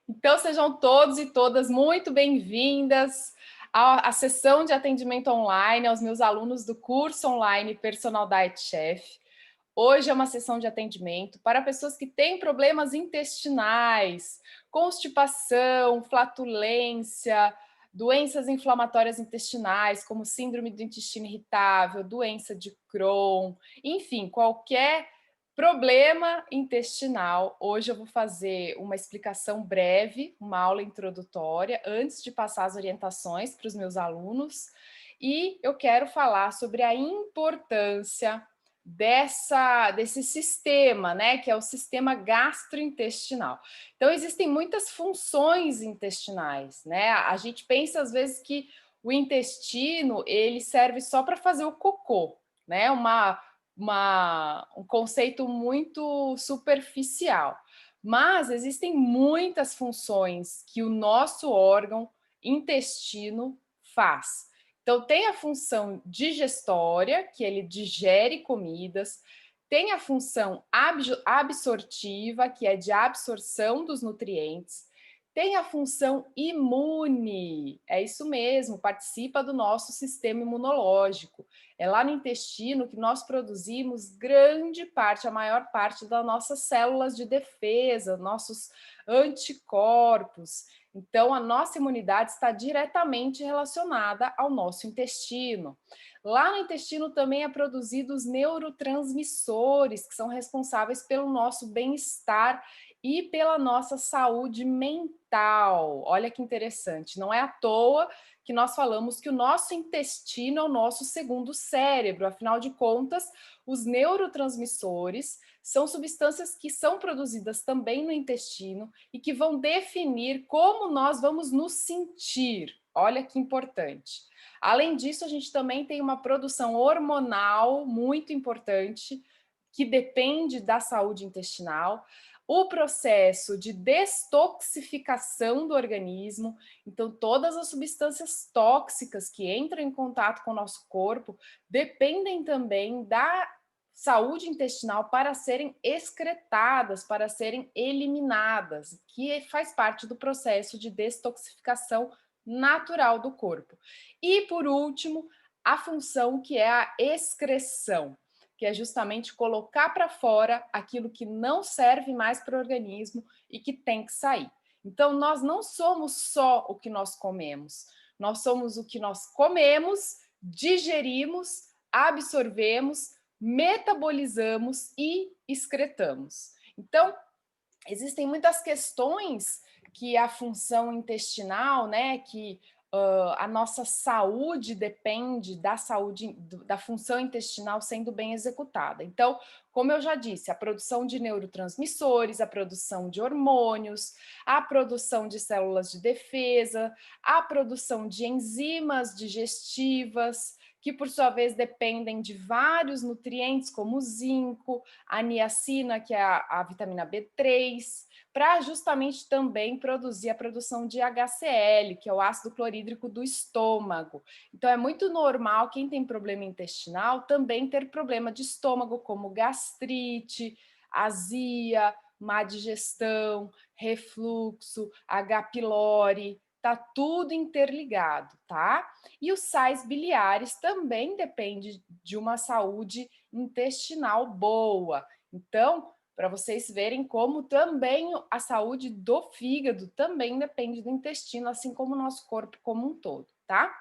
Então, sejam todos e todas muito bem-vindas à sessão de atendimento online, aos meus alunos do curso online Personal Diet Chef. Hoje é uma sessão de atendimento para pessoas que têm problemas intestinais, constipação, flatulência, doenças inflamatórias intestinais, como síndrome do intestino irritável, doença de Crohn, enfim, qualquer problema intestinal. Hoje eu vou fazer uma explicação breve, uma aula introdutória, antes de passar as orientações para os meus alunos. E eu quero falar sobre a importância desse sistema, né, que é o sistema gastrointestinal. Então, existem muitas funções intestinais, né? A gente pensa às vezes que o intestino ele serve só para fazer o cocô, né? Um conceito muito superficial. Mas existem muitas funções que o nosso órgão intestino faz. Então, tem a função digestória, que ele digere comidas, tem a função absortiva, que é de absorção dos nutrientes, tem a função imune, é isso mesmo, participa do nosso sistema imunológico. É lá no intestino que nós produzimos grande parte, a maior parte das nossas células de defesa, nossos anticorpos. Então, a nossa imunidade está diretamente relacionada ao nosso intestino. Lá no intestino também é produzido os neurotransmissores, que são responsáveis pelo nosso bem-estar e pela nossa saúde mental. Olha que interessante, não é à toa que nós falamos que o nosso intestino é o nosso segundo cérebro, afinal de contas, os neurotransmissores são substâncias que são produzidas também no intestino e que vão definir como nós vamos nos sentir. Olha que importante. Além disso, a gente também tem uma produção hormonal muito importante que depende da saúde intestinal, o processo de destoxificação do organismo, então todas as substâncias tóxicas que entram em contato com o nosso corpo dependem também da saúde intestinal para serem excretadas, para serem eliminadas, que faz parte do processo de detoxificação natural do corpo. E, por último, a função que é a excreção, que é justamente colocar para fora aquilo que não serve mais para o organismo e que tem que sair. Então, nós não somos só o que nós comemos, nós somos o que nós comemos, digerimos, absorvemos, metabolizamos e excretamos. Então, existem muitas questões que a função intestinal, né, que a nossa saúde depende da função intestinal sendo bem executada. Então, como eu já disse, a produção de neurotransmissores, a produção de hormônios, a produção de células de defesa, a produção de enzimas digestivas, que por sua vez dependem de vários nutrientes, como o zinco, a niacina, que é a vitamina B3, para justamente também produzir a produção de HCl, que é o ácido clorídrico do estômago. Então, é muito normal quem tem problema intestinal também ter problema de estômago, como gastrite, azia, má digestão, refluxo, H. pylori, tá tudo interligado, tá? E os sais biliares também dependem de uma saúde intestinal boa. Então, para vocês verem como também a saúde do fígado também depende do intestino, assim como o nosso corpo como um todo, tá?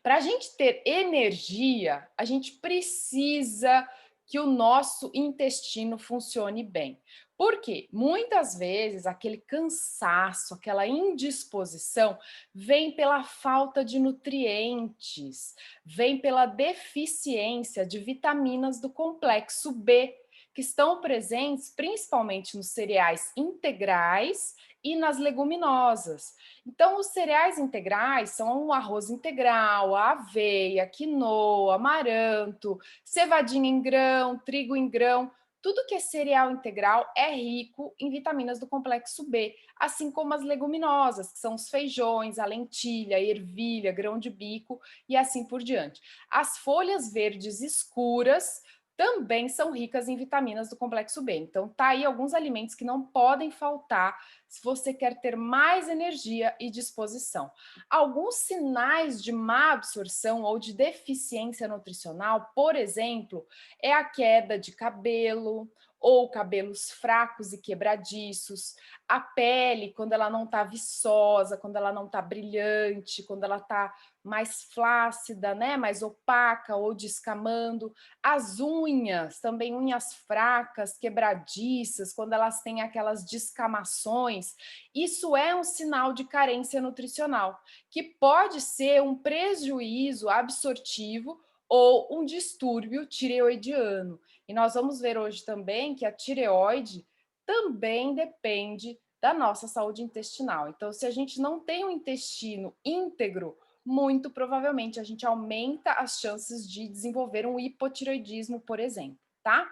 Para a gente ter energia, a gente precisa que o nosso intestino funcione bem. Por quê? Muitas vezes aquele cansaço, aquela indisposição vem pela falta de nutrientes, vem pela deficiência de vitaminas do complexo B, que estão presentes principalmente nos cereais integrais e nas leguminosas. Então, os cereais integrais são o arroz integral, a aveia, quinoa, amaranto, cevadinha em grão, trigo em grão. Tudo que é cereal integral é rico em vitaminas do complexo B, assim como as leguminosas, que são os feijões, a lentilha, a ervilha, grão de bico e assim por diante. As folhas verdes escuras também são ricas em vitaminas do complexo B. Então, tá aí alguns alimentos que não podem faltar se você quer ter mais energia e disposição. Alguns sinais de má absorção ou de deficiência nutricional, por exemplo, é a queda de cabelo ou cabelos fracos e quebradiços, a pele quando ela não está viçosa, quando ela não está brilhante, quando ela está mais flácida, né, mais opaca ou descamando, as unhas, também unhas fracas, quebradiças, quando elas têm aquelas descamações, isso é um sinal de carência nutricional, que pode ser um prejuízo absortivo ou um distúrbio tireoidiano. E nós vamos ver hoje também que a tireoide também depende da nossa saúde intestinal. Então, se a gente não tem um intestino íntegro, muito provavelmente a gente aumenta as chances de desenvolver um hipotireoidismo, por exemplo, tá?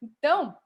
Então,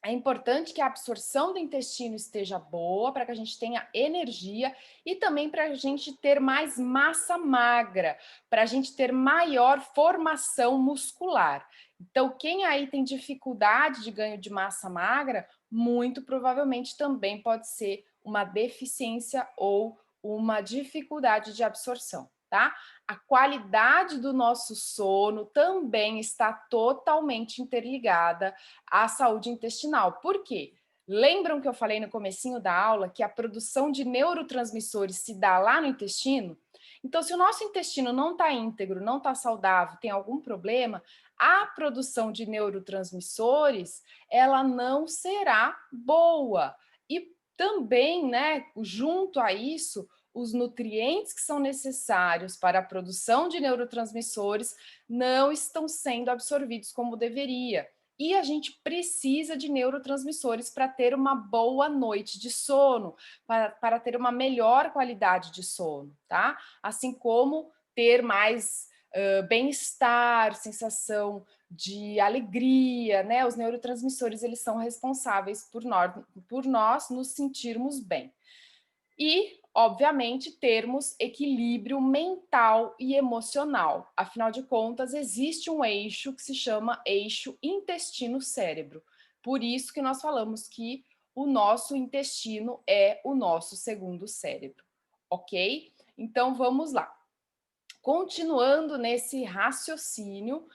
é importante que a absorção do intestino esteja boa para que a gente tenha energia e também para a gente ter mais massa magra, para a gente ter maior formação muscular. Então, quem aí tem dificuldade de ganho de massa magra, muito provavelmente também pode ser uma deficiência ou uma dificuldade de absorção, tá? A qualidade do nosso sono também está totalmente interligada à saúde intestinal. Por quê? Lembram que eu falei no comecinho da aula que a produção de neurotransmissores se dá lá no intestino? Então, se o nosso intestino não está íntegro, não está saudável, tem algum problema, a produção de neurotransmissores, ela não será boa. E também, né, junto a isso, os nutrientes que são necessários para a produção de neurotransmissores não estão sendo absorvidos como deveria. E a gente precisa de neurotransmissores para ter uma boa noite de sono, para ter uma melhor qualidade de sono, tá? Assim como ter mais bem-estar, sensação de alegria, né? Os neurotransmissores, eles são responsáveis por nós nos sentirmos bem. E, obviamente, termos equilíbrio mental e emocional. Afinal de contas, existe um eixo que se chama eixo intestino-cérebro. Por isso que nós falamos que o nosso intestino é o nosso segundo cérebro, ok? Então, vamos lá. Continuando nesse raciocínio,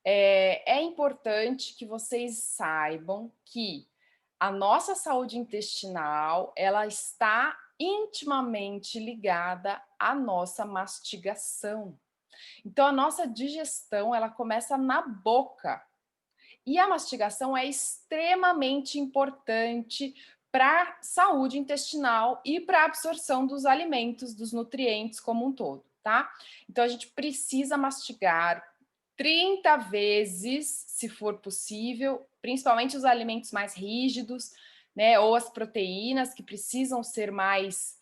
é importante que vocês saibam que a nossa saúde intestinal, ela está intimamente ligada à nossa mastigação. Então, a nossa digestão, ela começa na boca. E a mastigação é extremamente importante para a saúde intestinal e para a absorção dos alimentos, dos nutrientes como um todo, tá? Então, a gente precisa mastigar 30 vezes, se for possível, principalmente os alimentos mais rígidos, né? Ou as proteínas que precisam ser mais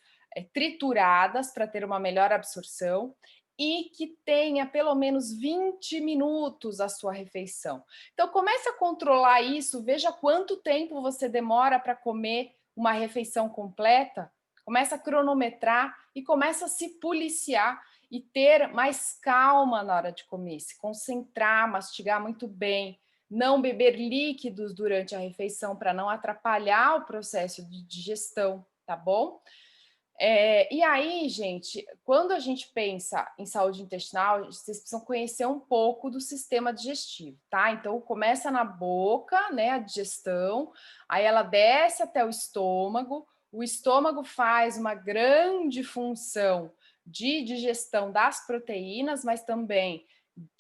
trituradas para ter uma melhor absorção e que tenha pelo menos 20 minutos a sua refeição. Então comece a controlar isso, veja quanto tempo você demora para comer uma refeição completa, começa a cronometrar e começa a se policiar e ter mais calma na hora de comer, se concentrar, mastigar muito bem, não beber líquidos durante a refeição para não atrapalhar o processo de digestão, tá bom? E aí, gente, quando a gente pensa em saúde intestinal, vocês precisam conhecer um pouco do sistema digestivo, tá? Então, começa na boca, né, a digestão, aí ela desce até o estômago faz uma grande função de digestão das proteínas, mas também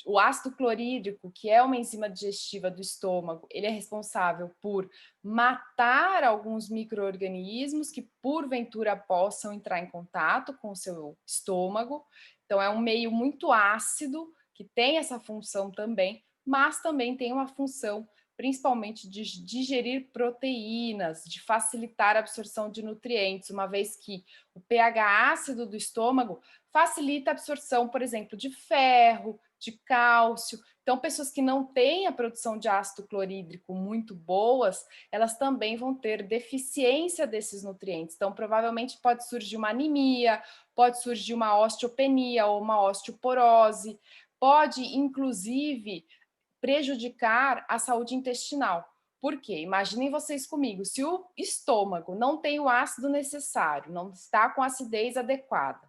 o ácido clorídrico, que é uma enzima digestiva do estômago, ele é responsável por matar alguns micro-organismos que porventura possam entrar em contato com o seu estômago. Então é um meio muito ácido que tem essa função também, mas também tem uma função principalmente de digerir proteínas, de facilitar a absorção de nutrientes, uma vez que o pH ácido do estômago facilita a absorção, por exemplo, de ferro, de cálcio. Então, pessoas que não têm a produção de ácido clorídrico muito boas, elas também vão ter deficiência desses nutrientes. Então, provavelmente pode surgir uma anemia, pode surgir uma osteopenia ou uma osteoporose, pode, inclusive, prejudicar a saúde intestinal. Por quê? Imaginem vocês comigo, se o estômago não tem o ácido necessário, não está com a acidez adequada,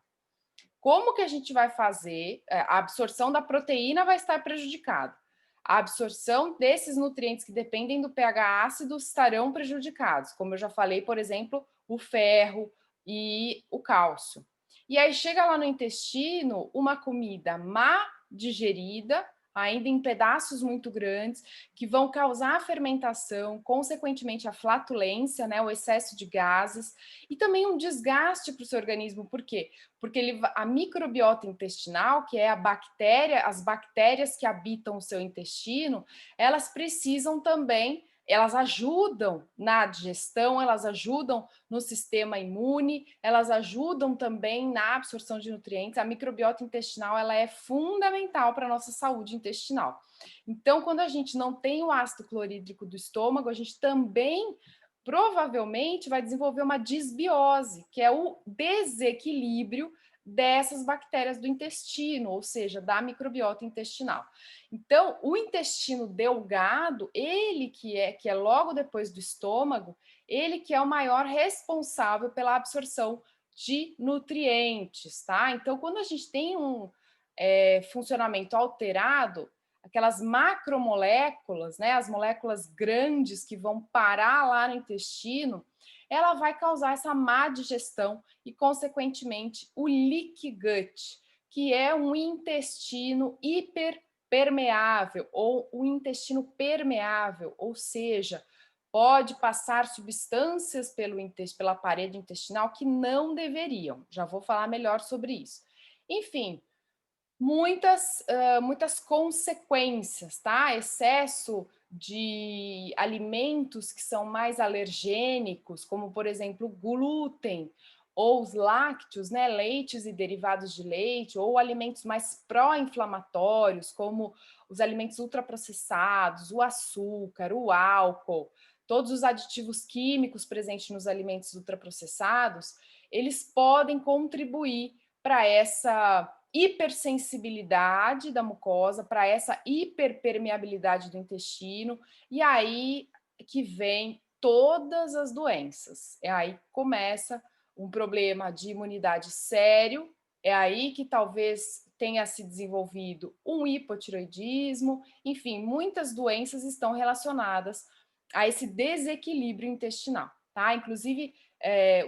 como que a gente vai fazer? A absorção da proteína vai estar prejudicada. A absorção desses nutrientes que dependem do pH ácido estarão prejudicados, como eu já falei, por exemplo, o ferro e o cálcio. E aí chega lá no intestino uma comida má digerida, ainda em pedaços muito grandes, que vão causar a fermentação, consequentemente a flatulência, né, o excesso de gases, e também um desgaste para o seu organismo. Por quê? Porque a microbiota intestinal, que é as bactérias que habitam o seu intestino, elas precisam também, elas ajudam na digestão, elas ajudam no sistema imune, elas ajudam também na absorção de nutrientes. A microbiota intestinal, ela é fundamental para a nossa saúde intestinal. Então, quando a gente não tem o ácido clorídrico do estômago, a gente também provavelmente vai desenvolver uma disbiose, que é o desequilíbrio dessas bactérias do intestino, ou seja, da microbiota intestinal. Então, o intestino delgado, ele que é logo depois do estômago, ele que é o maior responsável pela absorção de nutrientes, tá? Então, quando a gente tem um funcionamento alterado, aquelas macromoléculas, né, as moléculas grandes que vão parar lá no intestino, ela vai causar essa má digestão e, consequentemente, o leaky gut, que é um intestino hiperpermeável ou o intestino permeável, ou seja, pode passar substâncias pela parede intestinal que não deveriam. Já vou falar melhor sobre isso. Enfim, muitas consequências, tá? Excesso de alimentos que são mais alergênicos, como, por exemplo, glúten, ou os lácteos, né? Leites e derivados de leite, ou alimentos mais pró-inflamatórios, como os alimentos ultraprocessados, o açúcar, o álcool, todos os aditivos químicos presentes nos alimentos ultraprocessados, eles podem contribuir para essa hipersensibilidade da mucosa, para essa hiperpermeabilidade do intestino, e aí que vem todas as doenças. É aí que começa um problema de imunidade sério, é aí que talvez tenha se desenvolvido um hipotiroidismo, enfim, muitas doenças estão relacionadas a esse desequilíbrio intestinal, tá? Inclusive,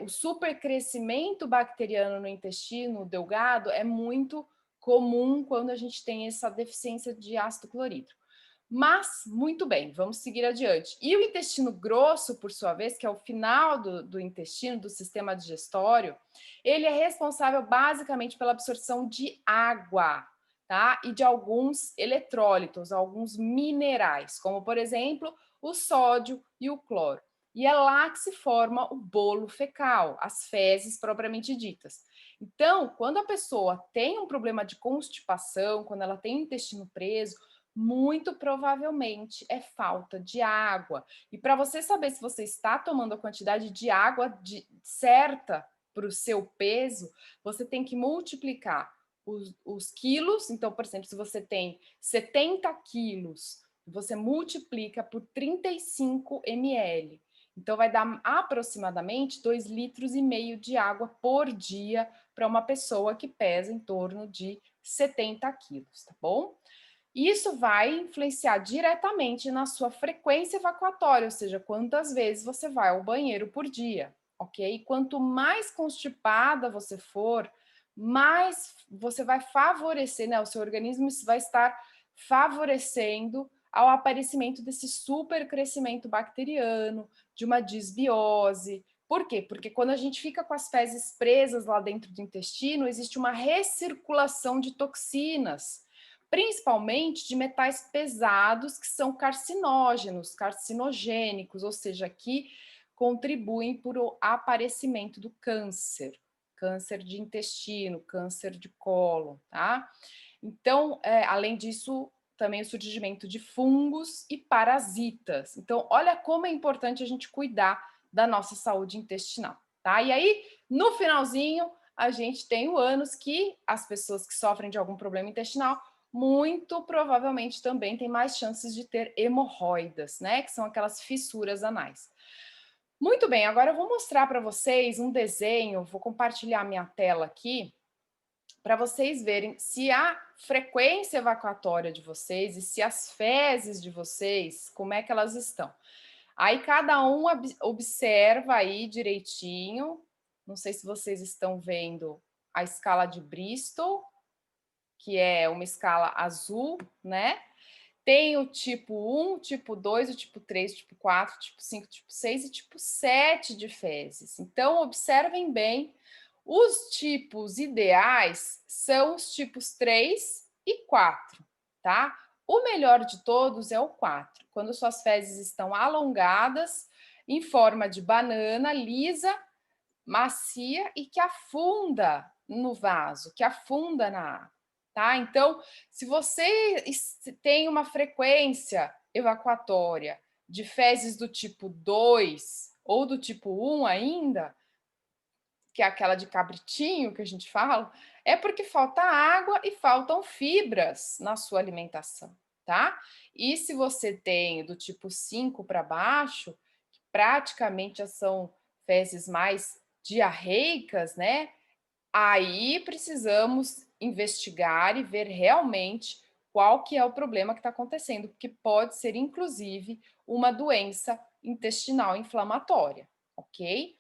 o supercrescimento bacteriano no intestino delgado é muito comum quando a gente tem essa deficiência de ácido clorídrico. Mas, muito bem, vamos seguir adiante. E o intestino grosso, por sua vez, que é o final do intestino, do sistema digestório, ele é responsável basicamente pela absorção de água, tá? E de alguns eletrólitos, alguns minerais, como, por exemplo, o sódio e o cloro. E é lá que se forma o bolo fecal, as fezes propriamente ditas. Então, quando a pessoa tem um problema de constipação, quando ela tem o intestino preso, muito provavelmente é falta de água. E para você saber se você está tomando a quantidade de água certa para o seu peso, você tem que multiplicar os quilos. Então, por exemplo, se você tem 70 quilos, você multiplica por 35 ml. Então, vai dar aproximadamente 2,5 litros de água por dia para uma pessoa que pesa em torno de 70 quilos, tá bom? Isso vai influenciar diretamente na sua frequência evacuatória, ou seja, quantas vezes você vai ao banheiro por dia, ok? Quanto mais constipada você for, mais você vai favorecer, né? O seu organismo vai estar favorecendo ao aparecimento desse supercrescimento bacteriano, de uma disbiose. Por quê? Porque quando a gente fica com as fezes presas lá dentro do intestino, existe uma recirculação de toxinas, principalmente de metais pesados que são carcinógenos, carcinogênicos, ou seja, que contribuem para o aparecimento do câncer, câncer de intestino, câncer de cólon, tá? Então, além disso, também o surgimento de fungos e parasitas. Então, olha como é importante a gente cuidar da nossa saúde intestinal, tá? E aí, no finalzinho, a gente tem o ânus, que as pessoas que sofrem de algum problema intestinal muito provavelmente também tem mais chances de ter hemorroidas, né? Que são aquelas fissuras anais. Muito bem, agora eu vou mostrar para vocês um desenho, vou compartilhar minha tela aqui, para vocês verem se a frequência evacuatória de vocês e se as fezes de vocês, como é que elas estão. Aí cada um observa aí direitinho. Não sei se vocês estão vendo a escala de Bristol, que é uma escala azul, né? Tem o tipo 1, o tipo 2, o tipo 3, o tipo 4, o tipo 5, o tipo 6 e tipo 7 de fezes. Então, observem bem, os tipos ideais são os tipos 3 e 4, tá? O melhor de todos é o 4, quando suas fezes estão alongadas, em forma de banana, lisa, macia e que afunda no vaso, que afunda na água, tá? Então, se você tem uma frequência evacuatória de fezes do tipo 2 ou do tipo 1 ainda, que é aquela de cabritinho que a gente fala, é porque falta água e faltam fibras na sua alimentação, tá? E se você tem do tipo 5 para baixo, que praticamente já são fezes mais diarreicas, né? Aí precisamos investigar e ver realmente qual que é o problema que está acontecendo, porque pode ser, inclusive, uma doença intestinal inflamatória, ok?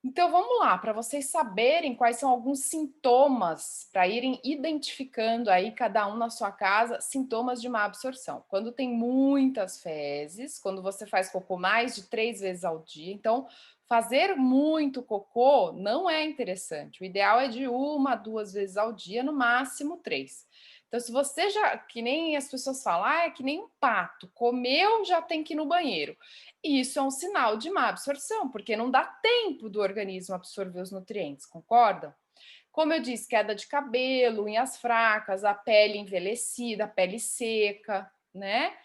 Então vamos lá, para vocês saberem quais são alguns sintomas, para irem identificando aí cada um na sua casa, sintomas de má absorção. Quando tem muitas fezes, quando você faz cocô mais de 3 vezes ao dia, então fazer muito cocô não é interessante. O ideal é de 1 a 2 vezes ao dia, no máximo 3. Então, se você já, que nem as pessoas falam, é que nem um pato, comeu, já tem que ir no banheiro. Isso é um sinal de má absorção, porque não dá tempo do organismo absorver os nutrientes, concordam? Como eu disse, queda de cabelo, unhas fracas, a pele envelhecida, a pele seca, né?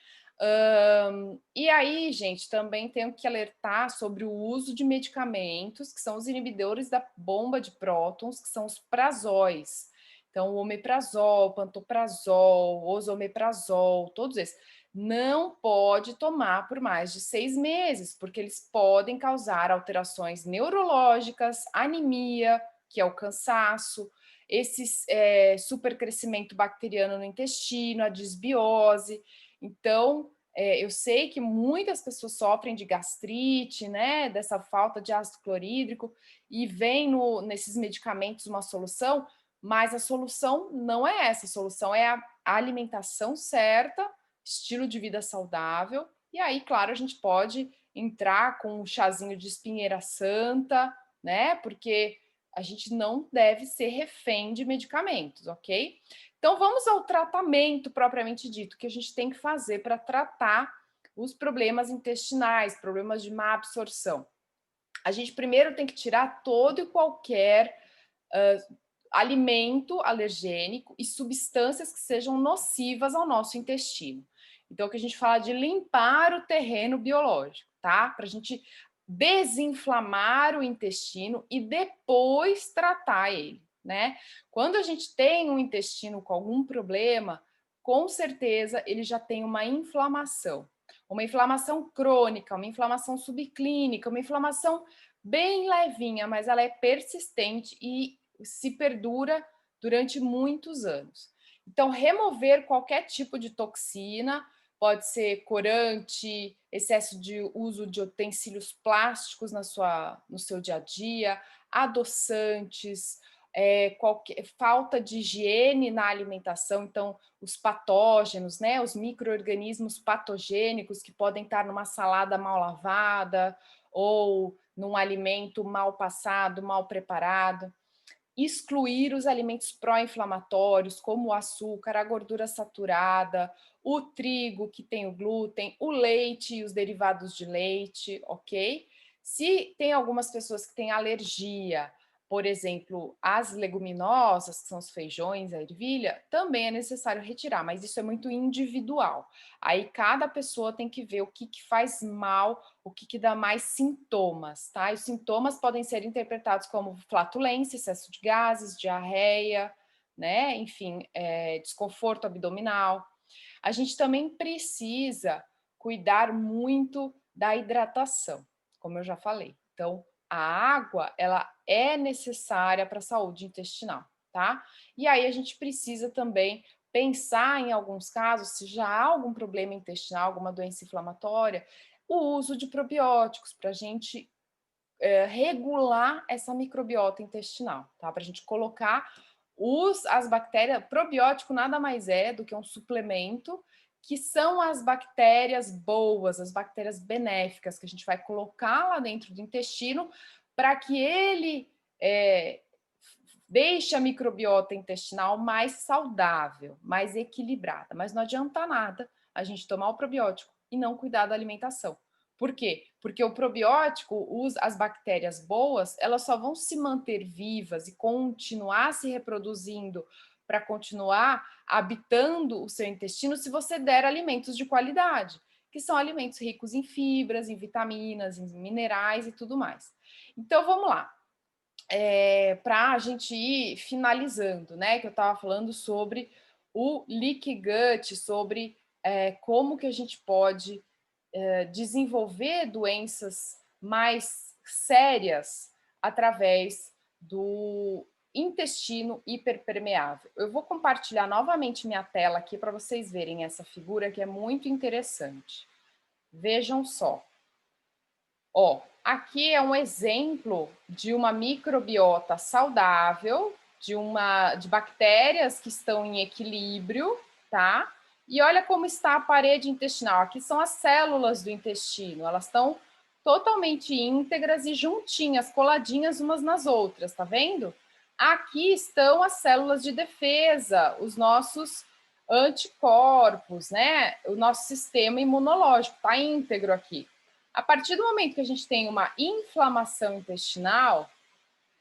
E aí, gente, também tenho que alertar sobre o uso de medicamentos, que são os inibidores da bomba de prótons, que são os prazóis. Então, o omeprazol, pantoprazol, osomeprazol, todos esses não pode tomar por mais de 6 meses, porque eles podem causar alterações neurológicas, anemia, que é o cansaço, esse supercrescimento bacteriano no intestino, a disbiose. Então, eu sei que muitas pessoas sofrem de gastrite, né, dessa falta de ácido clorídrico, e vem nesses medicamentos uma solução, mas a solução não é essa, a solução é a alimentação certa, estilo de vida saudável, e aí, claro, a gente pode entrar com um chazinho de espinheira santa, né? Porque a gente não deve ser refém de medicamentos, ok? Então, vamos ao tratamento propriamente dito, que a gente tem que fazer para tratar os problemas intestinais, problemas de má absorção. A gente primeiro tem que tirar todo e qualquer alimento alergênico e substâncias que sejam nocivas ao nosso intestino. Então, o que a gente fala de limpar o terreno biológico, tá? Para a gente desinflamar o intestino e depois tratar ele, né? Quando a gente tem um intestino com algum problema, com certeza ele já tem uma inflamação crônica, uma inflamação subclínica, uma inflamação bem levinha, mas ela é persistente e se perdura durante muitos anos. Então, remover qualquer tipo de toxina, pode ser corante, excesso de uso de utensílios plásticos no seu dia a dia, adoçantes, falta de higiene na alimentação, então os patógenos, né, os micro-organismos patogênicos que podem estar numa salada mal lavada ou num alimento mal passado, mal preparado. Excluir os alimentos pró-inflamatórios, como o açúcar, a gordura saturada, o trigo que tem o glúten, o leite e os derivados de leite, ok? Se tem algumas pessoas que têm alergia, por exemplo, as leguminosas, que são os feijões, a ervilha, também é necessário retirar, mas isso é muito individual. Aí cada pessoa tem que ver o que faz mal, o que dá mais sintomas, tá? E os sintomas podem ser interpretados como flatulência, excesso de gases, diarreia, né? Enfim, desconforto abdominal. A gente também precisa cuidar muito da hidratação, como eu já falei. Então, a água, ela é necessária para a saúde intestinal, tá? E aí a gente precisa também pensar em alguns casos, se já há algum problema intestinal, alguma doença inflamatória, o uso de probióticos para a gente regular essa microbiota intestinal, tá? Para a gente colocar as bactérias. Probiótico nada mais é do que um suplemento que são as bactérias boas, as bactérias benéficas que a gente vai colocar lá dentro do intestino para que ele deixe a microbiota intestinal mais saudável, mais equilibrada. Mas não adianta nada a gente tomar o probiótico e não cuidar da alimentação. Por quê? Porque o probiótico, as bactérias boas, elas só vão se manter vivas e continuar se reproduzindo para continuar habitando o seu intestino se você der alimentos de qualidade, que são alimentos ricos em fibras, em vitaminas, em minerais e tudo mais. Então vamos lá. Para a gente ir finalizando, né? Que eu estava falando sobre o leaky gut, sobre como que a gente pode desenvolver doenças mais sérias através do intestino hiperpermeável. Eu vou compartilhar novamente minha tela aqui para vocês verem essa figura que é muito interessante. Vejam só. Ó, aqui é um exemplo de uma microbiota saudável, de bactérias que estão em equilíbrio, tá? E olha como está a parede intestinal. Aqui são as células do intestino, elas estão totalmente íntegras e juntinhas, coladinhas umas nas outras, tá vendo? Aqui estão as células de defesa, os nossos anticorpos, né? O nosso sistema imunológico tá íntegro aqui. A partir do momento que a gente tem uma inflamação intestinal,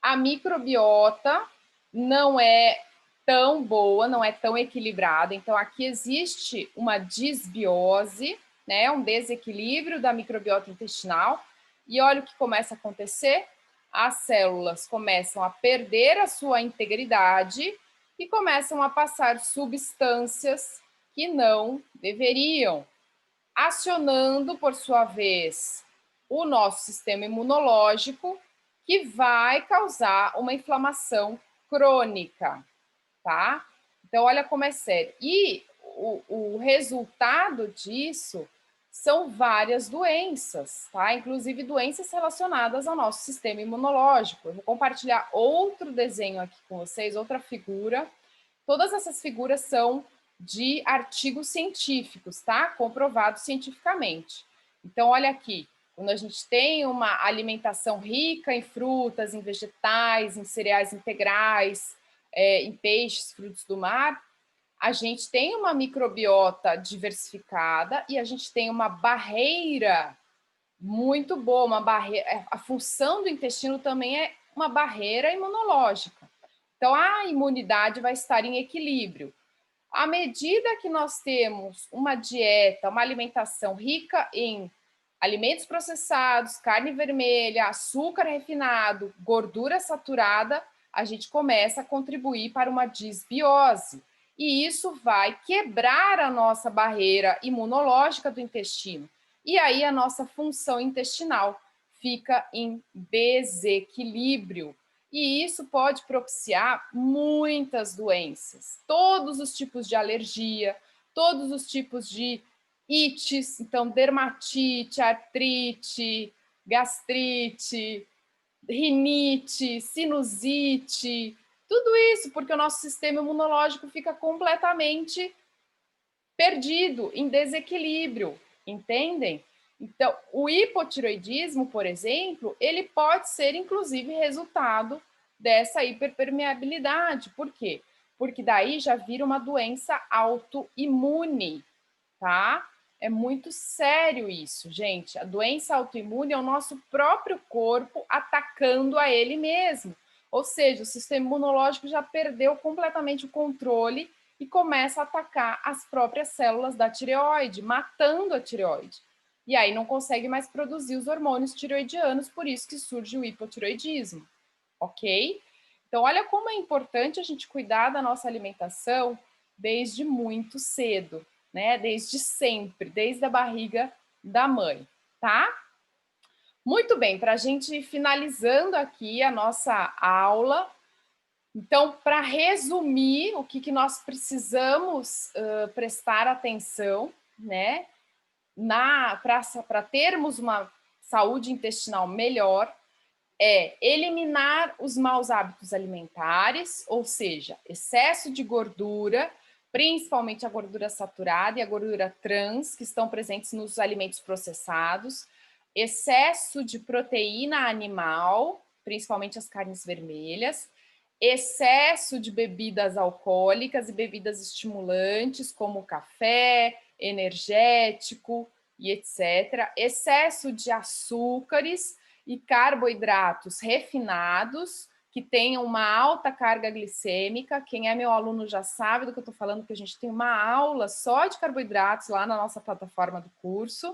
a microbiota não é tão boa, não é tão equilibrada. Então, aqui existe uma disbiose, né, um desequilíbrio da microbiota intestinal. E olha o que começa a acontecer: as células começam a perder a sua integridade e começam a passar substâncias que não deveriam, acionando, por sua vez, o nosso sistema imunológico, que vai causar uma inflamação crônica, tá? Então, olha como é sério. E o resultado disso são várias doenças, tá? Inclusive doenças relacionadas ao nosso sistema imunológico. Eu vou compartilhar outro desenho aqui com vocês, outra figura. Todas essas figuras são de artigos científicos, tá? Comprovados cientificamente. Então, olha aqui, quando a gente tem uma alimentação rica em frutas, em vegetais, em cereais integrais, em peixes, frutos do mar, a gente tem uma microbiota diversificada e a gente tem uma barreira muito boa, uma barreira. A função do intestino também é uma barreira imunológica. Então, a imunidade vai estar em equilíbrio. À medida que nós temos uma dieta, uma alimentação rica em alimentos processados, carne vermelha, açúcar refinado, gordura saturada, a gente começa a contribuir para uma disbiose. E isso vai quebrar a nossa barreira imunológica do intestino. E aí a nossa função intestinal fica em desequilíbrio. E isso pode propiciar muitas doenças, todos os tipos de alergia, todos os tipos de ites, então dermatite, artrite, gastrite, rinite, sinusite, tudo isso porque o nosso sistema imunológico fica completamente perdido, em desequilíbrio, entendem? Então, o hipotireoidismo, por exemplo, ele pode ser, inclusive, resultado dessa hiperpermeabilidade. Por quê? Porque daí já vira uma doença autoimune, tá? É muito sério isso, gente. A doença autoimune é o nosso próprio corpo atacando a ele mesmo. Ou seja, o sistema imunológico já perdeu completamente o controle e começa a atacar as próprias células da tireoide, matando a tireoide. E aí não consegue mais produzir os hormônios tireoidianos, por isso que surge o hipotireoidismo, ok? Então, olha como é importante a gente cuidar da nossa alimentação desde muito cedo, né? Desde sempre, desde a barriga da mãe, tá? Muito bem, para a gente ir finalizando aqui a nossa aula, então, para resumir, o que nós precisamos prestar atenção, né, para termos uma saúde intestinal melhor, é eliminar os maus hábitos alimentares, ou seja, excesso de gordura, principalmente a gordura saturada e a gordura trans, que estão presentes nos alimentos processados, excesso de proteína animal, principalmente as carnes vermelhas, excesso de bebidas alcoólicas e bebidas estimulantes, como café, energético e etc., excesso de açúcares e carboidratos refinados, que tenham uma alta carga glicêmica. Quem é meu aluno já sabe do que eu estou falando, porque a gente tem uma aula só de carboidratos lá na nossa plataforma do curso.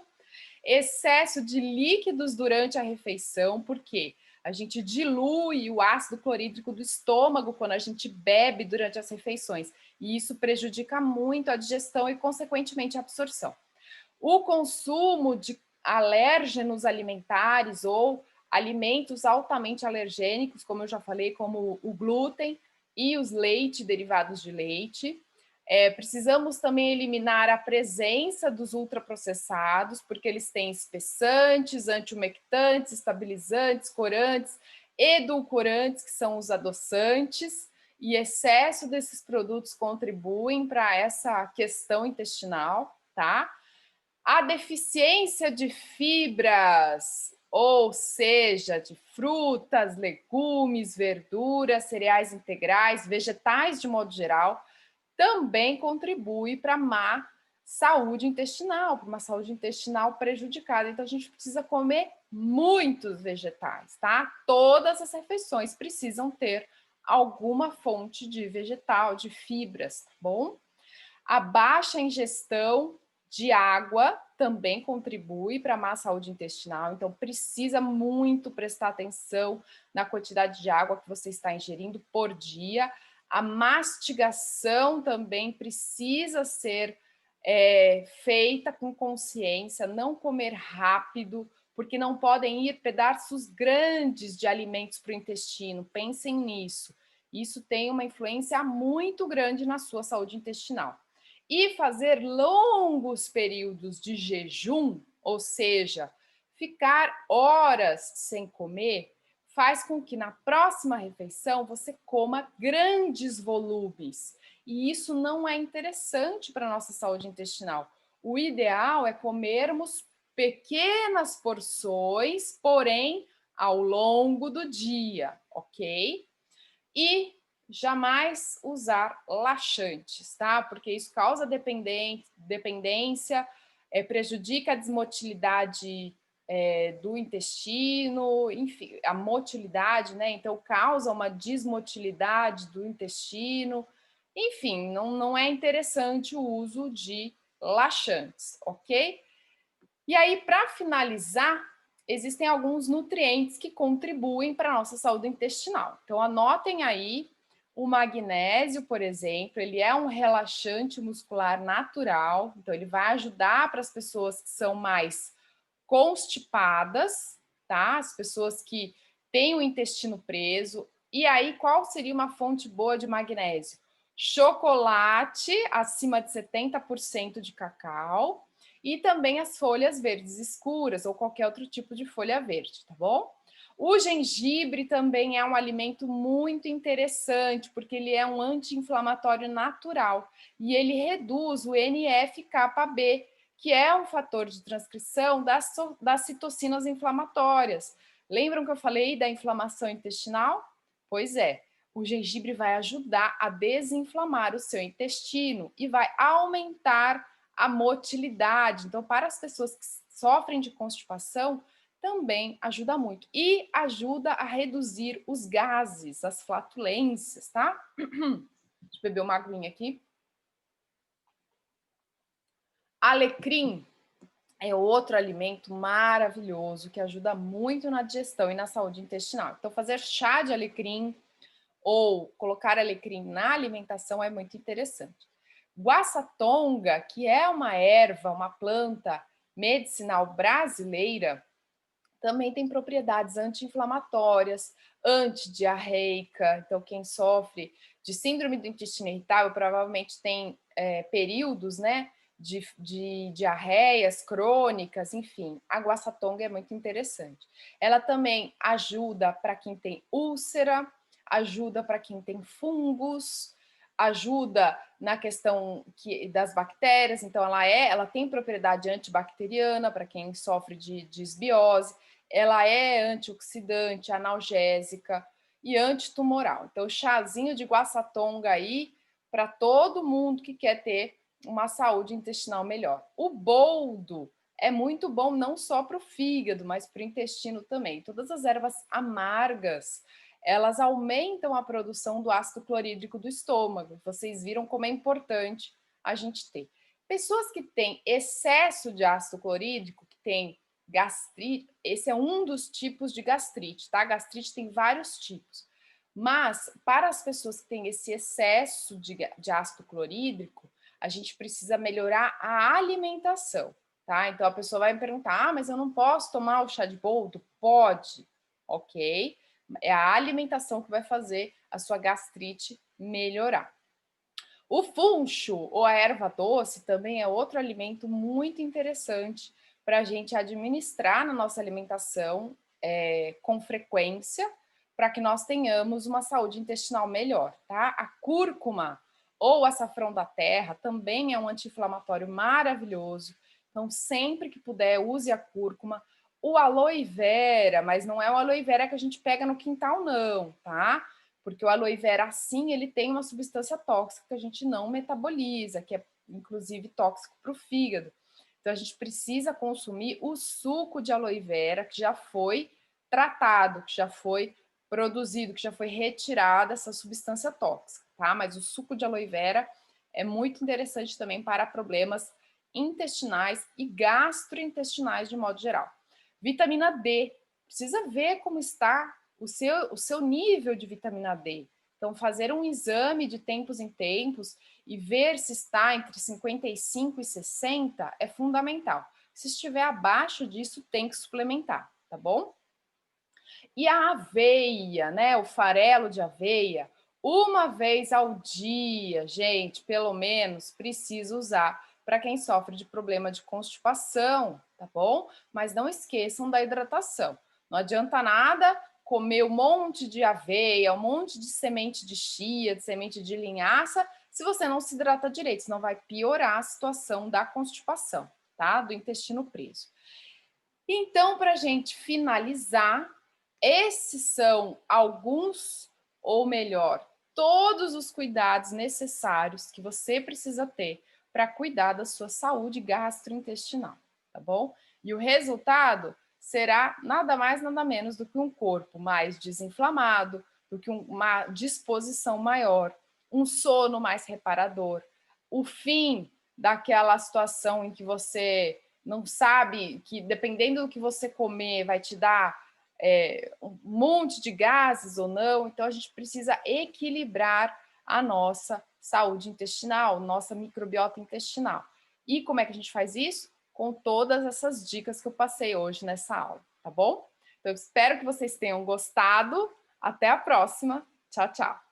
Excesso de líquidos durante a refeição, porque a gente dilui o ácido clorídrico do estômago quando a gente bebe durante as refeições, e isso prejudica muito a digestão e, consequentemente, a absorção. O consumo de alérgenos alimentares ou alimentos altamente alergênicos, como eu já falei, como o glúten e os leite, derivados de leite. Precisamos também eliminar a presença dos ultraprocessados, porque eles têm espessantes, antiumectantes, estabilizantes, corantes, edulcorantes, que são os adoçantes, e excesso desses produtos contribuem para essa questão intestinal, tá? A deficiência de fibras, ou seja, de frutas, legumes, verduras, cereais integrais, vegetais de modo geral, também contribui para a má saúde intestinal, para uma saúde intestinal prejudicada. Então, a gente precisa comer muitos vegetais, tá? Todas as refeições precisam ter alguma fonte de vegetal, de fibras, tá bom? A baixa ingestão de água também contribui para a má saúde intestinal, então precisa muito prestar atenção na quantidade de água que você está ingerindo por dia. A mastigação também precisa ser feita com consciência, não comer rápido, porque não podem ir pedaços grandes de alimentos para o intestino. Pensem nisso. Isso tem uma influência muito grande na sua saúde intestinal. E fazer longos períodos de jejum, ou seja, ficar horas sem comer, faz com que na próxima refeição você coma grandes volumes. E isso não é interessante para a nossa saúde intestinal. O ideal é comermos pequenas porções, porém ao longo do dia, ok? E jamais usar laxantes, tá? Porque isso causa dependência, prejudica a desmotilidade do intestino, enfim, a motilidade, né? Então, causa uma desmotilidade do intestino. Enfim, não é interessante o uso de laxantes, ok? E aí, para finalizar, existem alguns nutrientes que contribuem para a nossa saúde intestinal. Então, anotem aí o magnésio, por exemplo, ele é um relaxante muscular natural, então ele vai ajudar para as pessoas que são mais constipadas, tá? As pessoas que têm o intestino preso. E aí, qual seria uma fonte boa de magnésio? Chocolate acima de 70% de cacau, e também as folhas verdes escuras ou qualquer outro tipo de folha verde, tá bom? O gengibre também é um alimento muito interessante, porque ele é um anti-inflamatório natural e ele reduz o NF-κB, que é um fator de transcrição das citocinas inflamatórias. Lembram que eu falei da inflamação intestinal? Pois é, o gengibre vai ajudar a desinflamar o seu intestino e vai aumentar a motilidade. Então, para as pessoas que sofrem de constipação, também ajuda muito. E ajuda a reduzir os gases, as flatulências, tá? Deixa eu beber uma aguinha aqui. Alecrim é outro alimento maravilhoso que ajuda muito na digestão e na saúde intestinal. Então, fazer chá de alecrim ou colocar alecrim na alimentação é muito interessante. Guaçatonga, que é uma erva, uma planta medicinal brasileira, também tem propriedades anti-inflamatórias, antidiarreica. Então, quem sofre de síndrome do intestino irritável provavelmente tem períodos, né, de diarreias crônicas, enfim. A guaçatonga é muito interessante. Ela também ajuda para quem tem úlcera, ajuda para quem tem fungos, ajuda na questão das bactérias. Então, ela tem propriedade antibacteriana para quem sofre de desbiose. Ela é antioxidante, analgésica e antitumoral. Então, chazinho de guaçatonga aí para todo mundo que quer ter uma saúde intestinal melhor. O boldo é muito bom não só para o fígado, mas para o intestino também. Todas as ervas amargas, elas aumentam a produção do ácido clorídrico do estômago. Vocês viram como é importante a gente ter. Pessoas que têm excesso de ácido clorídrico, que têm gastrite, esse é um dos tipos de gastrite, tá? Gastrite tem vários tipos. Mas, para as pessoas que têm esse excesso de ácido clorídrico, a gente precisa melhorar a alimentação, tá? Então, a pessoa vai me perguntar, mas eu não posso tomar o chá de boldo? Pode, ok? É a alimentação que vai fazer a sua gastrite melhorar. O funcho, ou a erva doce, também é outro alimento muito interessante para a gente administrar na nossa alimentação com frequência, para que nós tenhamos uma saúde intestinal melhor, tá? A cúrcuma ou açafrão da terra também é um anti-inflamatório maravilhoso. Então, sempre que puder, use a cúrcuma. O aloe vera, mas não é o aloe vera que a gente pega no quintal, não, tá? Porque o aloe vera, sim, ele tem uma substância tóxica que a gente não metaboliza, que é inclusive tóxico para o fígado. Então, a gente precisa consumir o suco de aloe vera, que já foi tratado, que já foi produzido, que já foi retirada essa substância tóxica, tá? Mas o suco de aloe vera é muito interessante também para problemas intestinais e gastrointestinais de modo geral. Vitamina D, precisa ver como está o seu nível de vitamina D. Então, fazer um exame de tempos em tempos e ver se está entre 55 e 60 é fundamental. Se estiver abaixo disso, tem que suplementar, tá bom? E a aveia, né? O farelo de aveia, uma vez ao dia, gente, pelo menos, precisa usar para quem sofre de problema de constipação, tá bom? Mas não esqueçam da hidratação. Não adianta nada comer um monte de aveia, um monte de semente de chia, de semente de linhaça, se você não se hidrata direito, senão vai piorar a situação da constipação, tá? Do intestino preso. Então, para a gente finalizar, esses são alguns, ou melhor, todos os cuidados necessários que você precisa ter para cuidar da sua saúde gastrointestinal, tá bom? E o resultado será nada mais, nada menos do que um corpo mais desinflamado, do que uma disposição maior, um sono mais reparador, o fim daquela situação em que você não sabe que, dependendo do que você comer, vai te dar um monte de gases ou não. Então, a gente precisa equilibrar a nossa saúde intestinal, nossa microbiota intestinal. E como é que a gente faz isso? Com todas essas dicas que eu passei hoje nessa aula, tá bom? Então, eu espero que vocês tenham gostado. Até a próxima. Tchau, tchau.